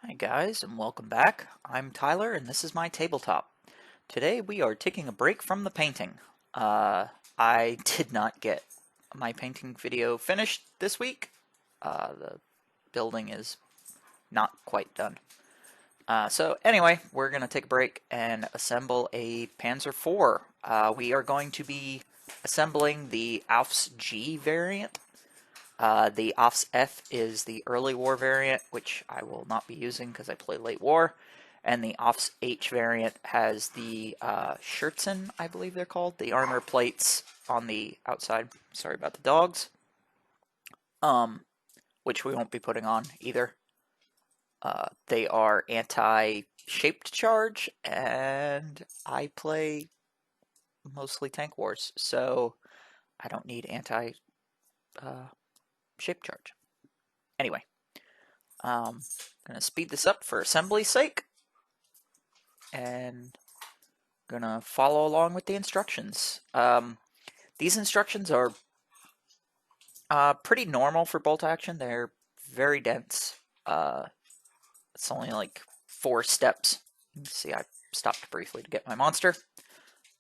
Hi guys, and welcome back. I'm Tyler, and this is my tabletop. Today we are taking a break from the painting. I did not get my painting video finished this week. The building is not quite done. So anyway, we're going to take a break and assemble a Panzer IV. We are going to be assembling the Ausf G variant. The Ausf F is the early war variant, which I will not be using because I play late war. And the Ausf H variant has the Schürzen, I believe they're called, the armor plates on the outside. Sorry about the dogs. Which we won't be putting on either. They are anti-shaped charge, and I play mostly tank wars, so I don't need anti-shaped charge. Anyway, I'm going to speed this up for assembly's sake, and going to follow along with the instructions. These instructions are pretty normal for bolt action. They're very dense. It's only like 4 steps. You can see I stopped briefly to get my monster,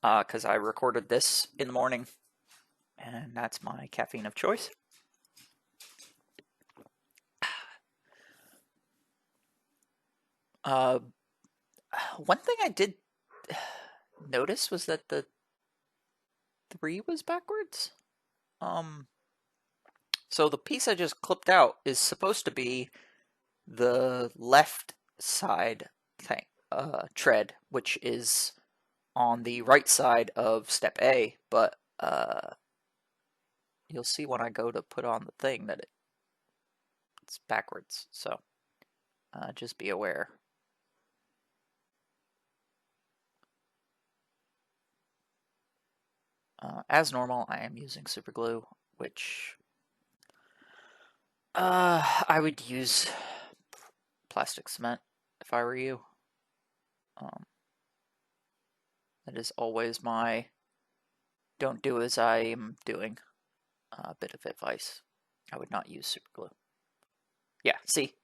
because I recorded this in the morning, and that's my caffeine of choice. One thing I did notice was that the 3 was backwards. So the piece I just clipped out is supposed to be the left side thing, tread, which is on the right side of step A, but you'll see when I go to put on the thing that it's backwards, so just be aware. As normal, I am using super glue, which I would use plastic cement if I were you. That is always my don't do as I am doing bit of advice. I would not use super glue. Yeah, see?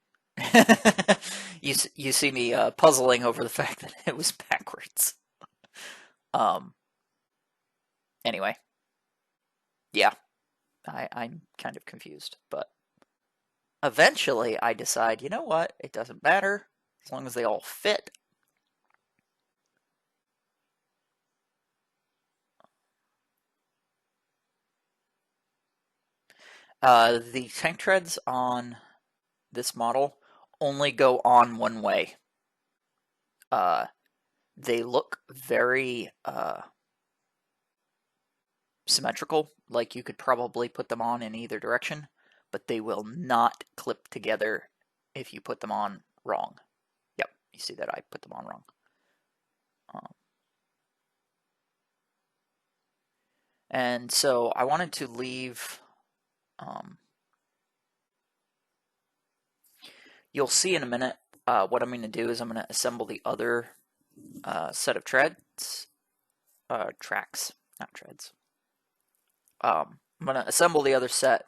you see me puzzling over the fact that it was backwards. Anyway. Yeah, I'm kind of confused, but eventually I decide, you know what? It doesn't matter as long as they all fit. The tank treads on this model only go on one way. They look very symmetrical, like you could probably put them on in either direction, but they will not clip together if you put them on wrong. Yep, you see that I put them on wrong. And so I wanted to leave, you'll see in a minute, what I'm going to do is I'm going to assemble the other set of tracks, not treads. I'm going to assemble the other set,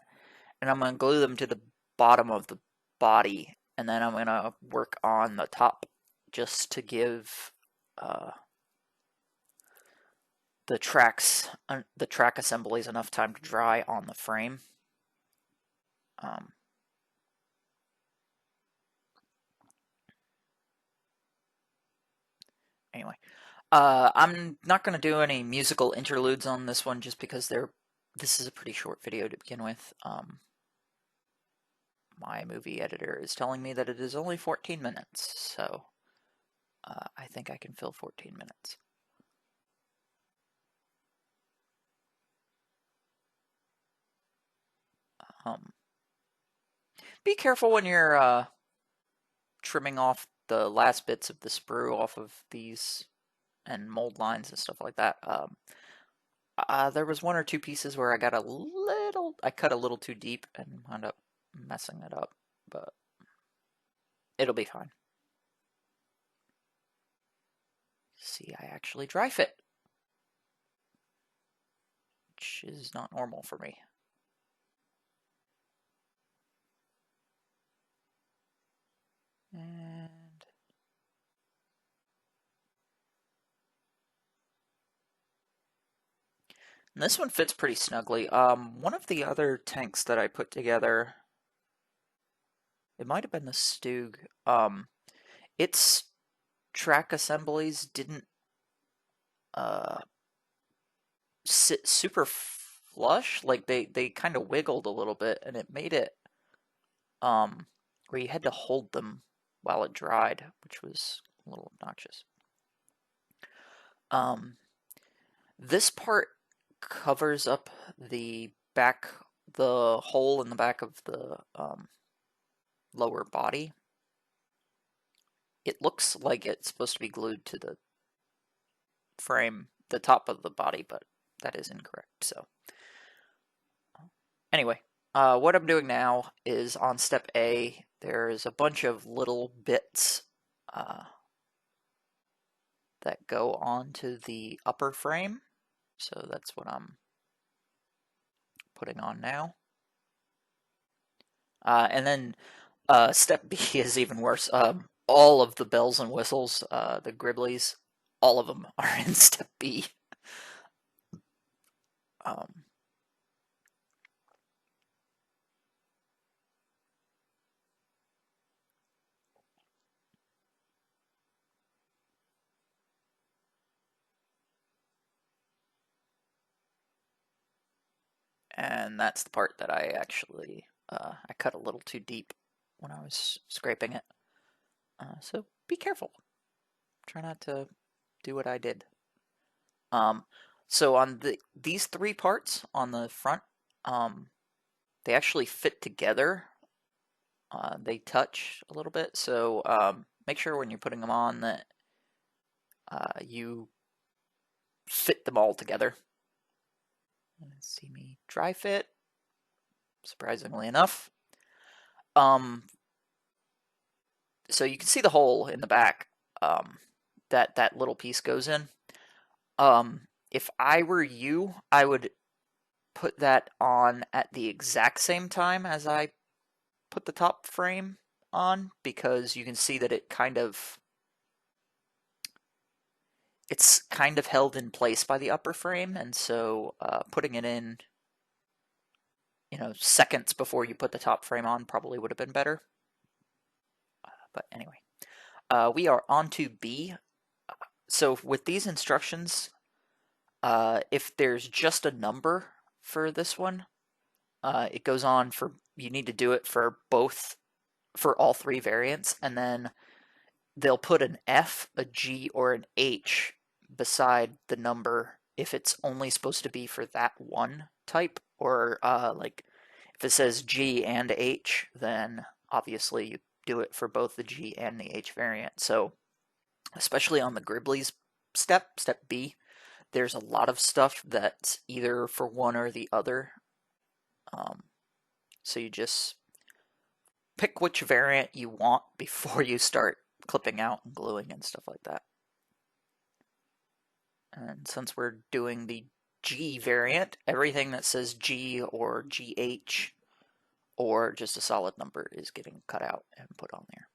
and I'm going to glue them to the bottom of the body, and then I'm going to work on the top just to give the track assemblies enough time to dry on the frame. Anyway, I'm not going to do any musical interludes on this one just because this is a pretty short video to begin with. My movie editor is telling me that it is only 14 minutes, so I think I can fill 14 minutes. Be careful when you're trimming off the last bits of the sprue off of these and mold lines and stuff like that. There was 1 or 2 pieces where I cut a little too deep and wound up messing it up, but it'll be fine. See, I actually dry fit, which is not normal for me. And And this one fits pretty snugly. One of the other tanks that I put together, it might have been the Stug. Its track assemblies didn't uh, sit super flush. Like they kind of wiggled a little bit, and it made it um, where you had to hold them while it dried, which was a little obnoxious. Um, this part covers up the hole in the back of the lower body. It looks like it's supposed to be glued to the frame, the top of the body, but that is incorrect. So anyway, what I'm doing now is on step A, there's a bunch of little bits that go onto the upper frame. So that's what I'm putting on now. And then step B is even worse. All of the bells and whistles, the Griblies, all of them are in step B. Um, and that's the part that I actually I cut a little too deep when I was scraping it. So be careful. Try not to do what I did. So on these three parts on the front, they actually fit together. They touch a little bit, so make sure when you're putting them on that you fit them all together. Let's see me dry fit, surprisingly enough. So you can see the hole in the back that little piece goes in. If I were you, I would put that on at the exact same time as I put the top frame on, because you can see that it's kind of held in place by the upper frame, and so putting it in, seconds before you put the top frame on probably would have been better. But anyway, we are on to B. So with these instructions, if there's just a number for this one, it goes on you need to do it for all three variants, and then they'll put an F, a G, or an H beside the number if it's only supposed to be for that one type, or like if it says G and H, then obviously you do it for both the G and the H variant. So especially on the Griblies step B, there's a lot of stuff that's either for one or the other. So you just pick which variant you want before you start clipping out and gluing and stuff like that. And since we're doing the G variant, everything that says G or GH or just a solid number is getting cut out and put on there.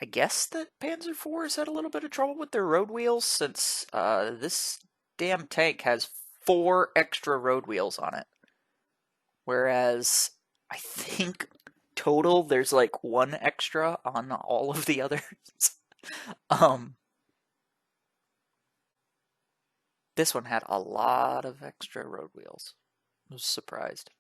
I guess that Panzer IV has had a little bit of trouble with their road wheels, since this damn tank has 4 extra road wheels on it. Whereas I think total there's like 1 extra on all of the others. This one had a lot of extra road wheels. I was surprised.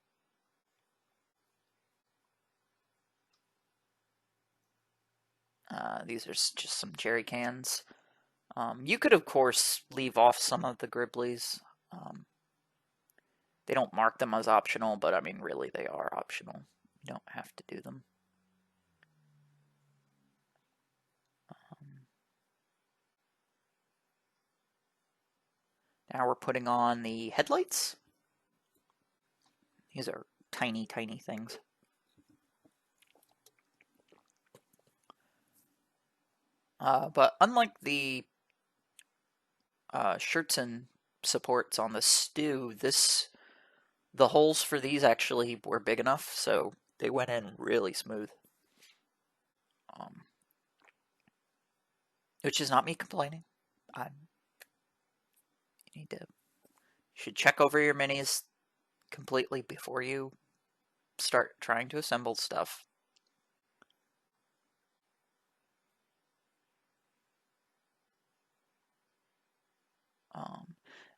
These are just some jerry cans. You could, of course, leave off some of the Griblies. They don't mark them as optional, but I mean, really, they are optional. You don't have to do them. Now we're putting on the headlights. These are tiny, tiny things. But unlike the shirts and supports on the Stew, the holes for these actually were big enough, so they went in really smooth. Which is not me complaining. You need to, you should check over your minis completely before you start trying to assemble stuff.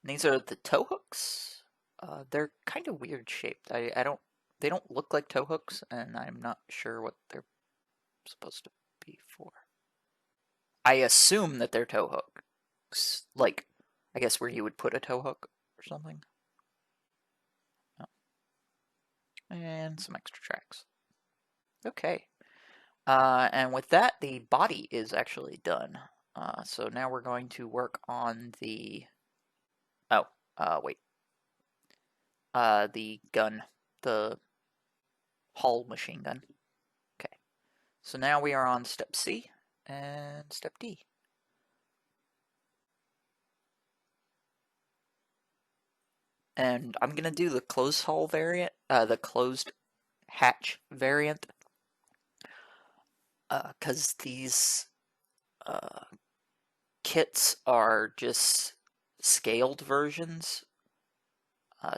These are the tow hooks. They're kind of weird shaped. They don't look like tow hooks, and I'm not sure what they're supposed to be for. I assume that they're tow hooks, like, I guess where you would put a tow hook or something. Oh. And some extra tracks. Okay. And with that, the body is actually done. So now we're going to work on the... Oh, wait. The gun. The hull machine gun. Okay. So now we are on step C and step D. And I'm going to do the closed hull variant, the closed hatch variant, because these kits are just scaled versions,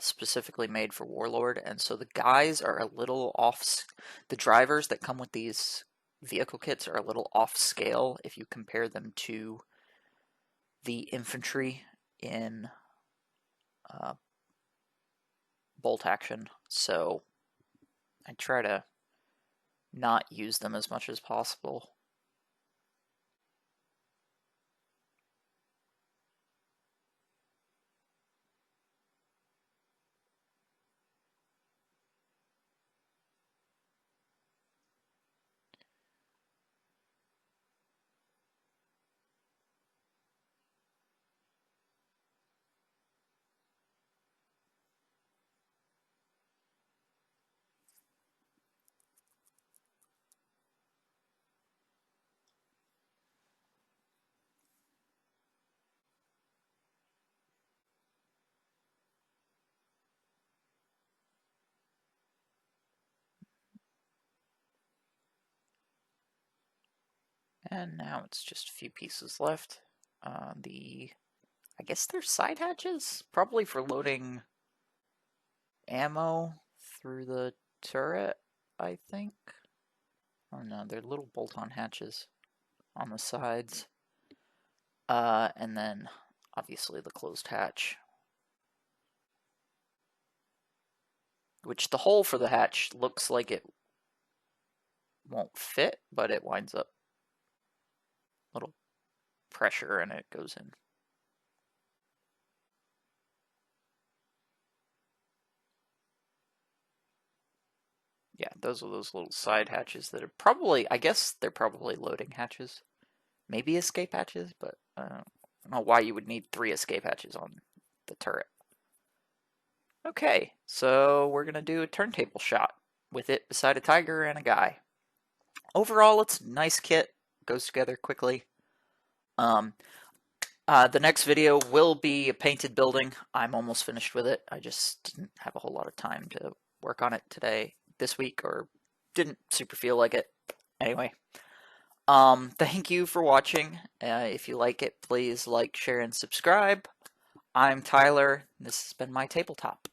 specifically made for Warlord, and so the guys are a little off. The drivers that come with these vehicle kits are a little off scale if you compare them to the infantry in Bolt Action, so I try to not use them as much as possible. And now it's just a few pieces left. I guess they're side hatches, probably for loading ammo through the turret, I think. Oh no, they're little bolt-on hatches on the sides. And then obviously the closed hatch. Which the hole for the hatch looks like it won't fit, but it winds up a little pressure and it goes in. Yeah, those are those little side hatches that are probably, I guess they're probably loading hatches. Maybe escape hatches, but I don't know why you would need 3 escape hatches on the turret. Okay, so we're going to do a turntable shot with it beside a tiger and a guy. Overall, it's a nice kit, goes together quickly. The next video will be a painted building. I'm almost finished with it. I just didn't have a whole lot of time to work on it this week, or didn't super feel like it. Anyway, thank you for watching. If you like it, please like, share, and subscribe. I'm Tyler. This has been my tabletop.